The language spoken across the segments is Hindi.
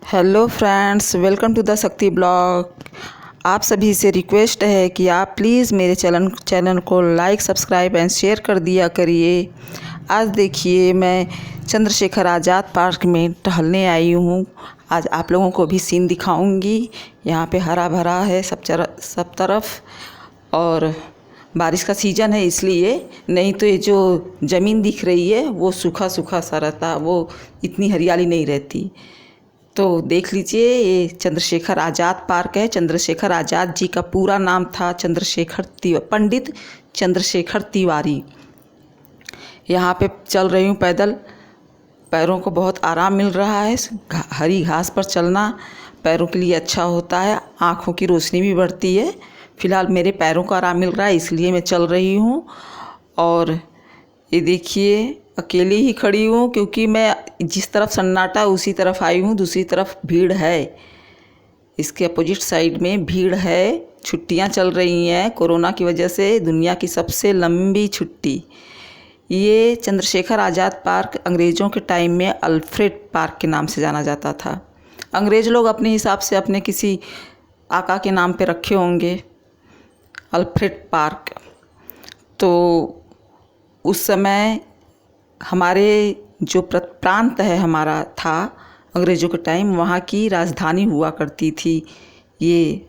Hello friends, welcome to the Shakti blog. आप सभी से रिक्वेस्ट है कि आप प्लीज़ मेरे चैनल को लाइक, सब्सक्राइब एंड शेयर कर दिया करिए। आज देखिए, मैं चंद्रशेखर आज़ाद पार्क में टहलने आई हूँ। आज आप लोगों को भी सीन दिखाऊंगी। यहाँ पे हरा भरा है सब तरफ, और बारिश का सीज़न है इसलिए, नहीं तो ये जो ज़मीन दिख रही है वो सूखा सूखा सा रहता, वो इतनी हरियाली नहीं रहती। तो देख लीजिए, ये चंद्रशेखर आज़ाद पार्क है। चंद्रशेखर आज़ाद जी का पूरा नाम था पंडित चंद्रशेखर तिवारी। यहाँ पे चल रही हूँ पैदल। पैरों को बहुत आराम मिल रहा है। हरी घास पर चलना पैरों के लिए अच्छा होता है, आँखों की रोशनी भी बढ़ती है। फ़िलहाल मेरे पैरों को आराम मिल रहा है, इसलिए मैं चल रही हूँ। और ये देखिए, अकेली ही खड़ी हूँ क्योंकि मैं जिस तरफ सन्नाटा उसी तरफ आई हूँ, दूसरी तरफ भीड़ है। इसके अपोजिट साइड में भीड़ है। छुट्टियाँ चल रही हैं कोरोना की वजह से, दुनिया की सबसे लंबी छुट्टी। ये चंद्रशेखर आज़ाद पार्क अंग्रेज़ों के टाइम में अल्फ्रेड पार्क के नाम से जाना जाता था। अंग्रेज़ लोग अपने हिसाब से अपने किसी आका के नाम पे रखे होंगे अल्फ्रेड पार्क। तो उस समय हमारे जो प्रांत है हमारा था अंग्रेज़ों के टाइम, वहाँ की राजधानी हुआ करती थी ये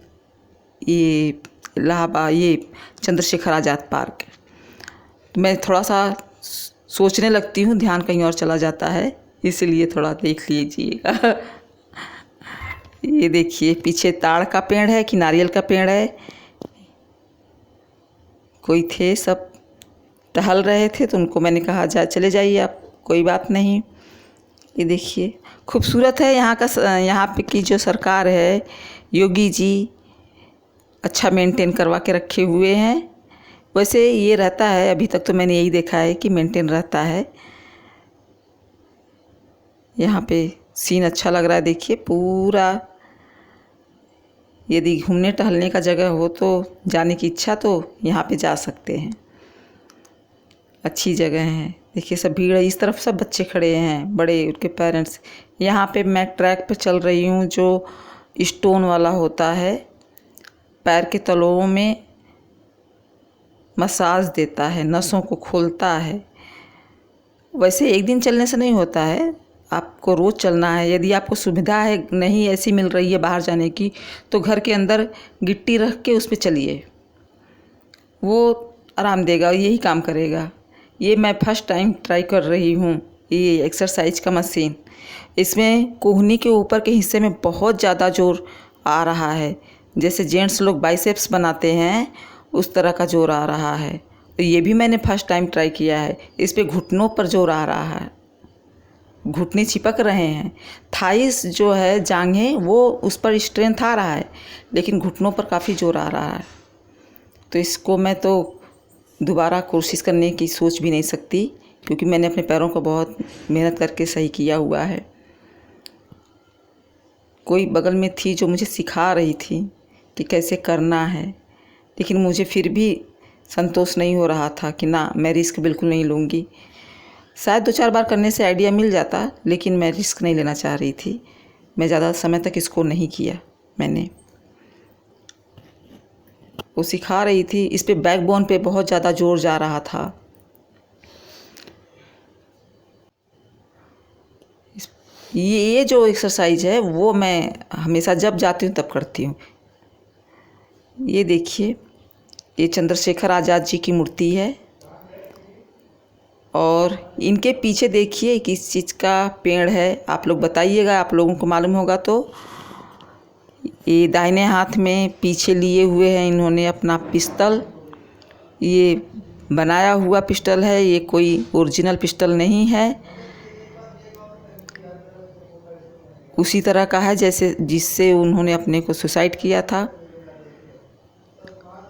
इलाहाबाद, ये चंद्रशेखर आज़ाद पार्क। मैं थोड़ा सा सोचने लगती हूँ, ध्यान कहीं और चला जाता है, इसलिए थोड़ा देख लीजिएगा। ये देखिए, पीछे ताड़ का पेड़ है कि नारियल का पेड़ है। कोई थे, सब टहल रहे थे, तो उनको मैंने कहा चले जाइए आप, कोई बात नहीं। ये देखिए, खूबसूरत है यहाँ पे की जो सरकार है, योगी जी अच्छा मेंटेन करवा के रखे हुए हैं। वैसे ये रहता है, अभी तक तो मैंने यही देखा है कि मेंटेन रहता है। यहाँ पे सीन अच्छा लग रहा है। देखिए पूरा, यदि घूमने टहलने का जगह हो तो जाने की इच्छा तो यहाँ पे जा सकते हैं। अच्छी जगह है। देखिए, सब भीड़ है, इस तरफ सब बच्चे खड़े हैं, बड़े, उनके पेरेंट्स। यहाँ पे मैं ट्रैक पे चल रही हूँ जो स्टोन वाला होता है, पैर के तलवों में मसाज देता है, नसों को खोलता है। वैसे एक दिन चलने से नहीं होता है, आपको रोज़ चलना है। यदि आपको सुविधा है नहीं ऐसी मिल रही है बाहर जाने की, तो घर के अंदर गिट्टी रख के उस पर चलिए, वो आराम देगा, यही काम करेगा। ये मैं फर्स्ट टाइम ट्राई कर रही हूँ ये एक्सरसाइज का मशीन। इसमें कोहनी के ऊपर के हिस्से में बहुत ज़्यादा जोर आ रहा है, जैसे जेंट्स लोग बाइसेप्स बनाते हैं उस तरह का जोर आ रहा है। तो ये भी मैंने फर्स्ट टाइम ट्राई किया है। इस पर घुटनों पर जोर आ रहा है, घुटने चिपक रहे हैं। थाइस जो है, जांघें, वो उस पर स्ट्रेंथ आ रहा है, लेकिन घुटनों पर काफ़ी जोर आ रहा है। तो इसको मैं तो दोबारा कोशिश करने की सोच भी नहीं सकती, क्योंकि मैंने अपने पैरों को बहुत मेहनत करके सही किया हुआ है। कोई बगल में थी जो मुझे सिखा रही थी कि कैसे करना है, लेकिन मुझे फिर भी संतोष नहीं हो रहा था कि ना, मैं रिस्क बिल्कुल नहीं लूँगी। शायद 2-4 बार करने से आइडिया मिल जाता, लेकिन मैं रिस्क नहीं लेना चाह रही थी। मैं ज़्यादा समय तक इसको नहीं किया मैंने। वो सिखा रही थी, इस पे बैकबोन पे बहुत ज़्यादा जोर जा रहा था। ये जो एक्सरसाइज है वो मैं हमेशा जब जाती हूँ तब करती हूँ। ये देखिए, ये चंद्रशेखर आज़ाद जी की मूर्ति है, और इनके पीछे देखिए किस चीज़ का पेड़ है, आप लोग बताइएगा, आप लोगों को मालूम होगा तो। ये दाहिने हाथ में पीछे लिए हुए हैं इन्होंने अपना पिस्तौल। ये बनाया हुआ पिस्तौल है, ये कोई ओरिजिनल पिस्तौल नहीं है। उसी तरह का है जैसे जिससे उन्होंने अपने को सुसाइड किया था।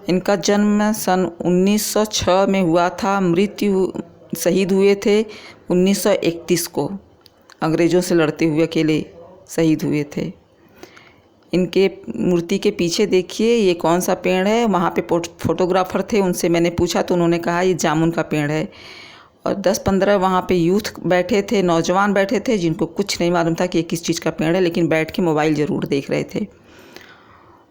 इनका जन्म सन 1906 में हुआ था, मृत्यु शहीद हुए थे 1931 को। अंग्रेज़ों से लड़ते हुए अकेले शहीद हुए थे। इनके मूर्ति के पीछे देखिए, ये कौन सा पेड़ है। वहाँ पे फोटोग्राफर थे, उनसे मैंने पूछा तो उन्होंने कहा ये जामुन का पेड़ है। और 10-15 वहाँ पे यूथ बैठे थे, नौजवान बैठे थे, जिनको कुछ नहीं मालूम था कि ये किस चीज़ का पेड़ है, लेकिन बैठ के मोबाइल ज़रूर देख रहे थे।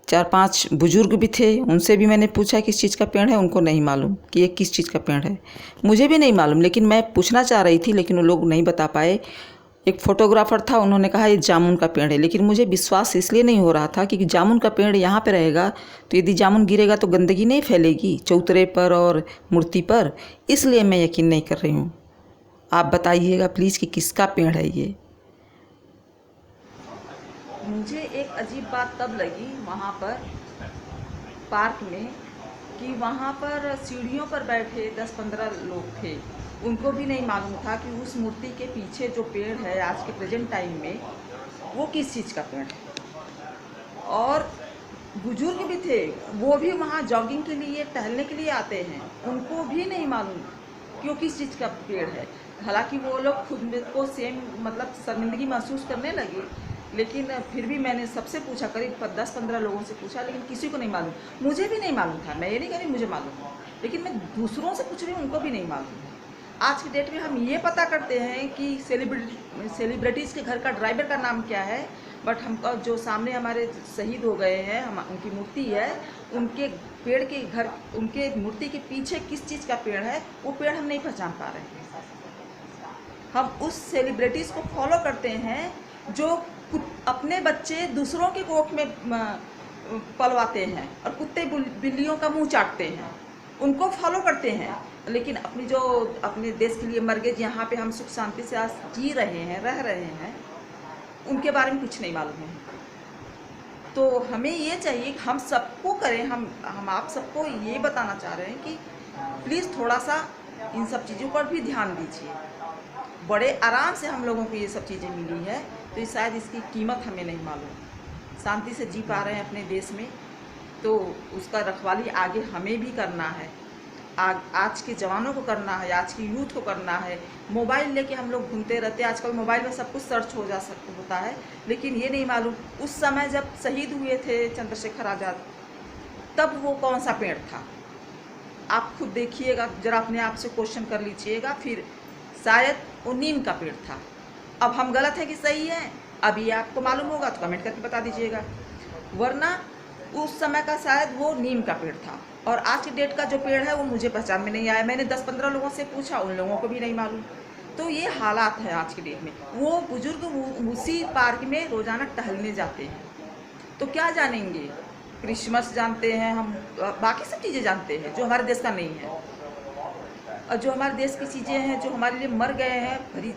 4-5 बुजुर्ग भी थे, उनसे भी मैंने पूछा किस चीज़ का पेड़ है, उनको नहीं मालूम कि ये किस चीज़ का पेड़ है। मुझे भी नहीं मालूम, लेकिन मैं पूछना चाह रही थी, लेकिन वो लोग नहीं बता पाए। एक फ़ोटोग्राफ़र था, उन्होंने कहा ये जामुन का पेड़ है, लेकिन मुझे विश्वास इसलिए नहीं हो रहा था कि जामुन का पेड़ यहाँ पे रहेगा तो यदि जामुन गिरेगा तो गंदगी नहीं फैलेगी चौतरे पर और मूर्ति पर, इसलिए मैं यकीन नहीं कर रही हूँ। आप बताइएगा प्लीज़ कि किसका पेड़ है ये। मुझे एक अजीब बात तब लगी वहाँ पर पार्क में कि वहाँ पर सीढ़ियों पर बैठे 10-15 लोग थे, उनको भी नहीं मालूम था कि उस मूर्ति के पीछे जो पेड़ है आज के प्रेजेंट टाइम में वो किस चीज़ का पेड़ है। और बुजुर्ग भी थे, वो भी वहाँ जॉगिंग के लिए, टहलने के लिए आते हैं, उनको भी नहीं मालूम कि वो किस चीज़ का पेड़ है। हालांकि वो लोग खुद को सेम मतलब शर्मिंदगी महसूस करने लगे, लेकिन फिर भी मैंने सबसे पूछा, करीब 10-15 लोगों से पूछा, लेकिन किसी को नहीं मालूम। मुझे भी नहीं मालूम था, मैं ये नहीं कह रही मुझे मालूम है, लेकिन मैं दूसरों से पूछ रही हूँ, उनको भी नहीं मालूम है। आज की डेट में हम ये पता करते हैं कि सेलिब्रिटीज़ के घर का ड्राइवर का नाम क्या है, बट हमको जो सामने हमारे शहीद हो गए हैं, हम उनकी मूर्ति है, उनके पेड़ के घर, उनके मूर्ति के पीछे किस चीज़ का पेड़ है, वो पेड़ हम नहीं पहचान पा रहे हैं। हम उस सेलिब्रिटीज़ को फॉलो करते हैं जो अपने बच्चे दूसरों के कोख में पलवाते हैं और कुत्ते बिल्लियों का मुंह चाटते हैं, उनको फॉलो करते हैं। लेकिन अपनी जो अपने देश के लिए मर गए, यहाँ पे हम सुख शांति से आज जी रहे हैं, रह रहे हैं, उनके बारे में कुछ नहीं मालूम है। तो हमें ये चाहिए कि हम सबको करें, हम आप सबको ये बताना चाह रहे हैं कि प्लीज़ थोड़ा सा इन सब चीज़ों पर भी ध्यान दीजिए। बड़े आराम से हम लोगों को ये सब चीज़ें मिली है, तो शायद इसकी कीमत हमें नहीं मालूम। शांति से जी पा रहे हैं अपने देश में, तो उसका रखवाली आगे हमें भी करना है, आज के जवानों को करना है, आज की यूथ को करना है। मोबाइल लेके हम लोग घूमते रहते हैं, आजकल मोबाइल में सब कुछ सर्च हो जा सकता होता है, लेकिन ये नहीं मालूम उस समय जब शहीद हुए थे चंद्रशेखर आज़ाद, तब वो कौन सा पेड़ था। आप खुद देखिएगा, जरा अपने आप से क्वेश्चन कर लीजिएगा, फिर शायद वो नीम का पेड़ था। अब हम गलत है कि सही है, अभी आपको मालूम होगा तो कमेंट करके बता दीजिएगा, वरना उस समय का शायद वो नीम का पेड़ था। और आज की डेट का जो पेड़ है वो मुझे पहचान में नहीं आया, मैंने 10-15 लोगों से पूछा, उन लोगों को भी नहीं मालूम। तो ये हालात है आज की डेट में। वो बुजुर्ग उसी पार्क में रोज़ाना टहलने जाते हैं, तो क्या जानेंगे, क्रिसमस जानते हैं हम, बाकी सब चीज़ें जानते हैं जो हमारे देश का नहीं है। और जो हमारे देश की चीज़ें हैं, जो हमारे लिए मर गए हैं,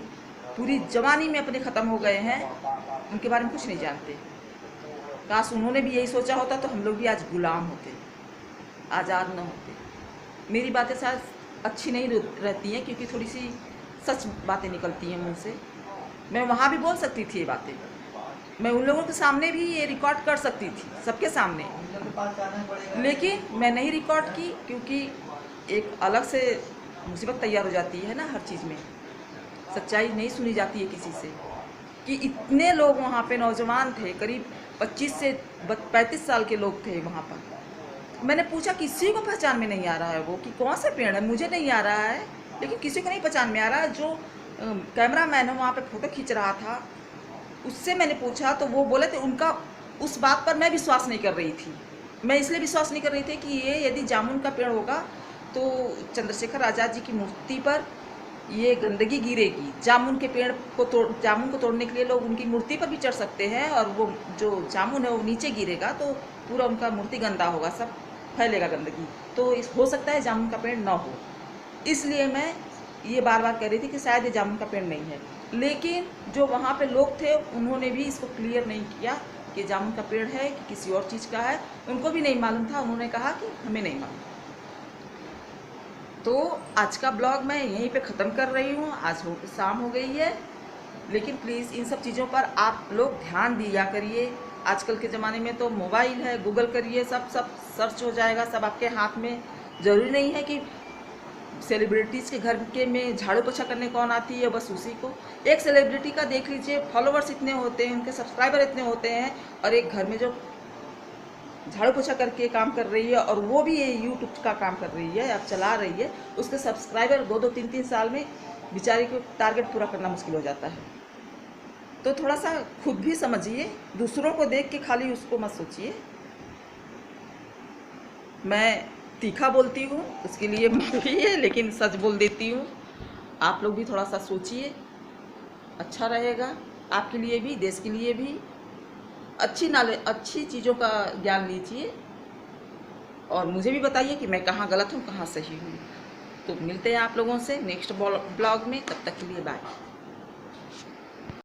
पूरी जवानी में अपने ख़त्म हो गए हैं, उनके बारे में कुछ नहीं जानते। काश उन्होंने भी यही सोचा होता तो हम लोग भी आज गुलाम होते, आज़ाद न होते। मेरी बातें शायद अच्छी नहीं रहती हैं, क्योंकि थोड़ी सी सच बातें निकलती हैं मुंह से। मैं वहाँ भी बोल सकती थी ये बातें, मैं उन लोगों के सामने भी ये रिकॉर्ड कर सकती थी, सबके सामने, लेकिन मैं नहीं रिकॉर्ड की, क्योंकि एक अलग से मुसीबत तैयार हो जाती है ना हर चीज़ में। सच्चाई नहीं सुनी जाती है किसी से, कि इतने लोग वहाँ पे नौजवान थे, करीब 25 से 35 साल के लोग थे वहाँ पर। मैंने पूछा, किसी को पहचान में नहीं आ रहा है वो कि कौन सा पेड़ है, मुझे नहीं आ रहा है, लेकिन किसी को नहीं पहचान में आ रहा है। जो कैमरा मैन है वहाँ पे फ़ोटो खींच रहा था, उससे मैंने पूछा तो वो बोले थे, उनका उस बात पर मैं विश्वास नहीं कर रही थी। मैं इसलिए विश्वास नहीं कर रही थी कि ये यदि जामुन का पेड़ होगा तो चंद्रशेखर आज़ाद जी की मूर्ति पर ये गंदगी गिरेगी। जामुन के पेड़ को जामुन को तोड़ने के लिए लोग उनकी मूर्ति पर भी चढ़ सकते हैं, और वो जो जामुन है वो नीचे गिरेगा तो पूरा उनका मूर्ति गंदा होगा, सब फैलेगा गंदगी, तो हो सकता है जामुन का पेड़ ना हो। इसलिए मैं ये बार बार कह रही थी कि शायद ये जामुन का पेड़ नहीं है। लेकिन जो वहाँ पे लोग थे उन्होंने भी इसको क्लियर नहीं किया कि जामुन का पेड़ है कि किसी और चीज़ का है, उनको भी नहीं मालूम था। उन्होंने कहा कि हमें नहीं मालूम। तो आज का ब्लॉग मैं यहीं पे ख़त्म कर रही हूँ। आज शाम हो गई है, लेकिन प्लीज़ इन सब चीज़ों पर आप लोग ध्यान दिया करिए। आजकल के ज़माने में तो मोबाइल है, गूगल करिए, सब सर्च हो जाएगा, सब आपके हाथ में। ज़रूरी नहीं है कि सेलिब्रिटीज़ के घर के में झाड़ू पोछा करने कौन आती है, बस उसी को। एक सेलिब्रिटी का देख लीजिए, फॉलोवर्स इतने होते हैं, उनके सब्सक्राइबर इतने होते हैं, और एक घर में जो झाड़ू पोछा करके काम कर रही है, और वो भी ये यूट्यूब का काम कर रही है, अब चला रही है। उसके सब्सक्राइबर 2-2 3-3 साल में बेचारी को टारगेट पूरा करना मुश्किल हो जाता है। तो थोड़ा सा खुद भी समझिए, दूसरों को देख के खाली उसको मत सोचिए। मैं तीखा बोलती हूँ, उसके लिए माफ़ी है, लेकिन सच बोल देती हूँ। आप लोग भी थोड़ा सा सोचिए, अच्छा रहेगा आपके लिए भी, देश के लिए भी। अच्छी नॉलेज, अच्छी चीज़ों का ज्ञान लीजिए, और मुझे भी बताइए कि मैं कहाँ गलत हूँ, कहाँ सही हूँ। तो मिलते हैं आप लोगों से नेक्स्ट ब्लॉग में, तब तक के लिए बाय।